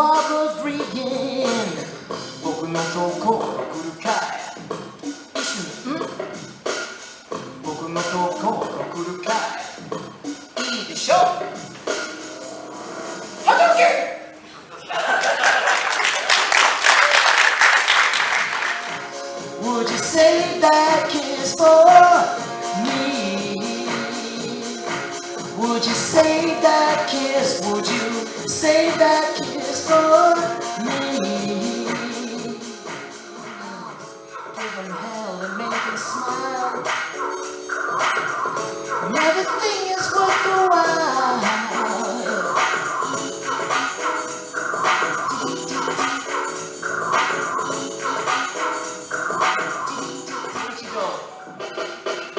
was dreaming 僕のところ来るかい僕のところ来るかいいいでしょはじけWould you save that kiss for me? Would you save that kiss? Would you save that kiss for me? Give him hell and make him smile. And everything is worth a while.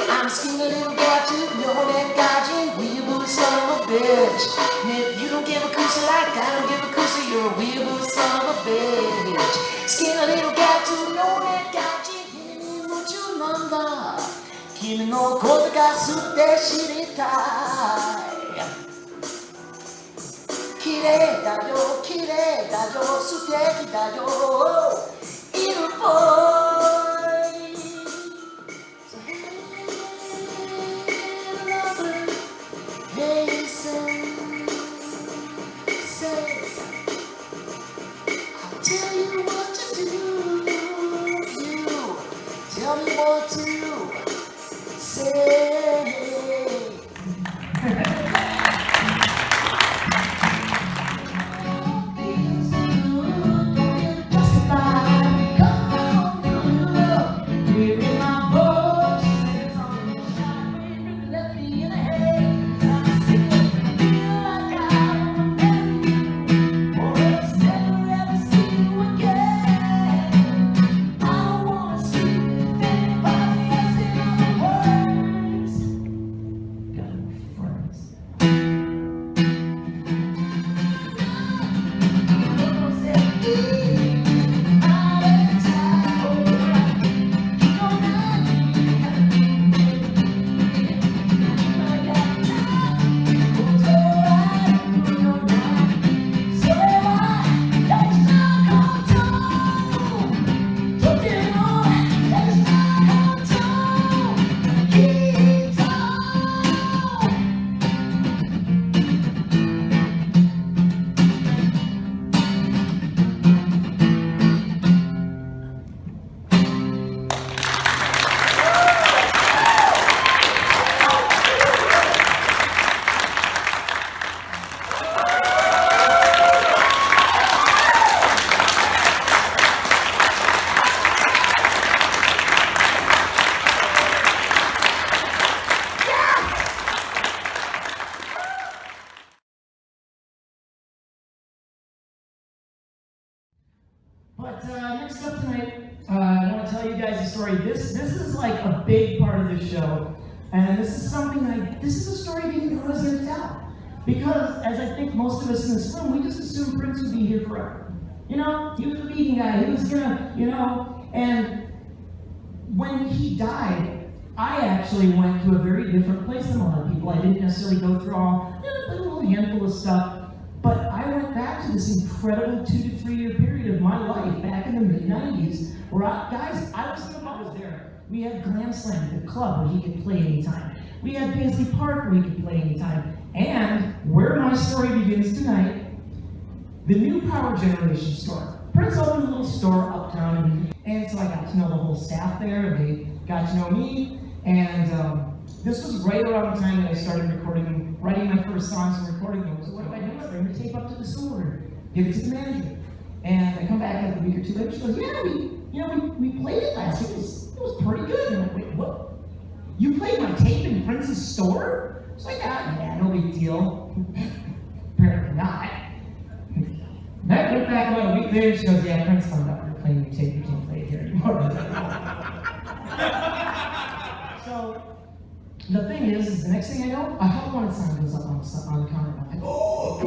I'm skinny little gadget, know that gadget, weeaboo son of a bitch. And if you don't give a coochie like I don't give a coochie, you're a weeaboo son of a bitch. Skinny little gadget, know that gadget, 君に夢中なんだ。君のことが好きで知りたい。綺麗だよ、綺麗だよ、素敵だよ、いるぽい。Tell me what to say. But next up tonight, I want to tell you guys a story. This is like a big part of the show, and this is something this is a story I didn't know I was going to tell. Because, as I think most of us in this room, we just assumed Prince would be here forever. You know, he was a vegan guy, he was gonna, you know, and when he died, I actually went to a very different place than a lot of people. I didn't necessarily go through a little handful of stuff. But I went back to this incredible 2 to 3 year period of my life back in the mid-90s where I was there. We had Glam Slam, the club where he could play anytime. We had Paisley Park where he could play anytime. And where my story begins tonight, the new power generation store. Prince opened a little store uptown, and so I got to know the whole staff there, and they got to know me. And this was right around the time that I started writing my first songs and recording them. So what do? I bring the tape up to the store, give it to the manager. And I come back a week or two later, she goes, yeah, we played it last week. It was pretty good. And I'm like, wait, what? You played my tape in Prince's store? It's like, yeah, no big deal. Apparently not. I went back about a week later, she goes, yeah, Prince found out we're playing your tape, you can't play it here anymore. So, the thing is the next thing I know, a Hot Wanted sign goes up on the counter. I'm like, oh,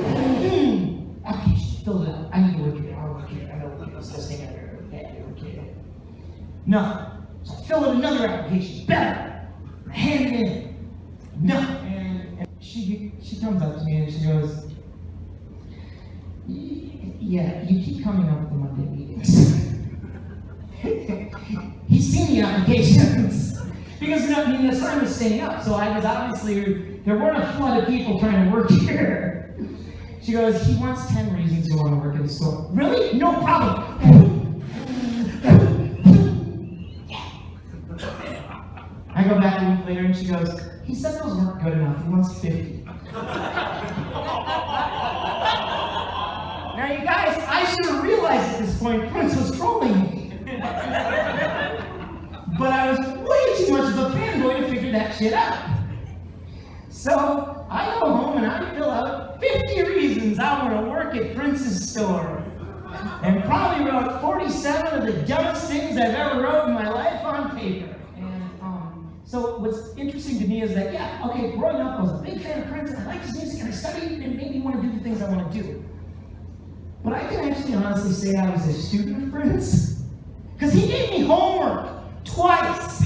application, fill it out. I need to work here. I'll work here. I know what's this thing everywhere. Yeah, work here. Nothing. So I fill in another application. Better. I hand it in. Nothing. And she comes up to me and she goes, yeah, you keep coming up with the Monday meetings. He's seen the applications. Because I mean, the sign was staying up, so I was obviously, there weren't a flood of people trying to work here. She goes, he wants 10 reasons to want to work at the store. Really? No problem. I go back a week later and she goes, he said those weren't good enough, he wants 50. Now you guys, I should have realized at this point Prince was trolling me. But I was way too much of a fanboy to figure that shit out. So I go home and I fill out 50 reasons I want to work at Prince's store. And probably wrote 47 of the dumbest things I've ever wrote in my life on paper. So what's interesting to me is that, yeah, okay, growing up I was a big fan of Prince and I liked his music and I studied and it made me want to do the things I want to do. But I can actually honestly say I was a student of Prince because he gave me homework twice.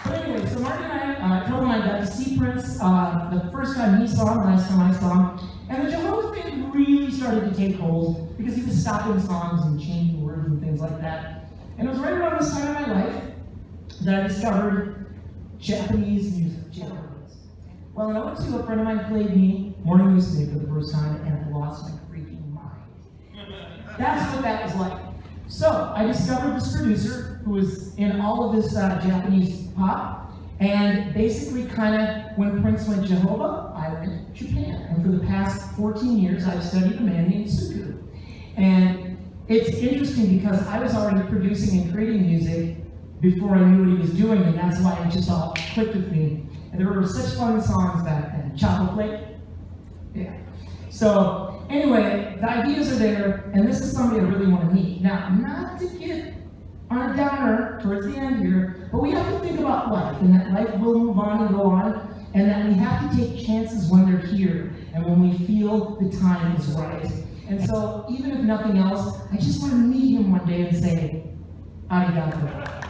But anyway, so Mark and I, Treble and I got to see Prince the first time he saw him, last time I saw him, and the Jehovah's thing really started to take hold because he was stopping songs and changing words and things like that. And it was right around this time in my life that I discovered Japanese music. Well, and I went to a friend of mine played me morning music for the first time, and I lost my freaking mind. That's what that was like. So I discovered this producer who was in all of this Japanese pop, and basically kind of when Prince went Jehovah, I went Japan. And for the past 14 years, I've studied a man named Tsunku. And it's interesting because I was already producing and creating music before I knew what he was doing, and that's why it just all clicked with me. And there were such fun songs back then. Choco Flake? Yeah. So, anyway, the ideas are there, and this is somebody I really want to meet. Now, not to get on a downer towards the end here, but we have to think about life, and that life will move on and go on, and that we have to take chances when they're here, and when we feel the time is right. And so, even if nothing else, I just want to meet him one day and say, arigato.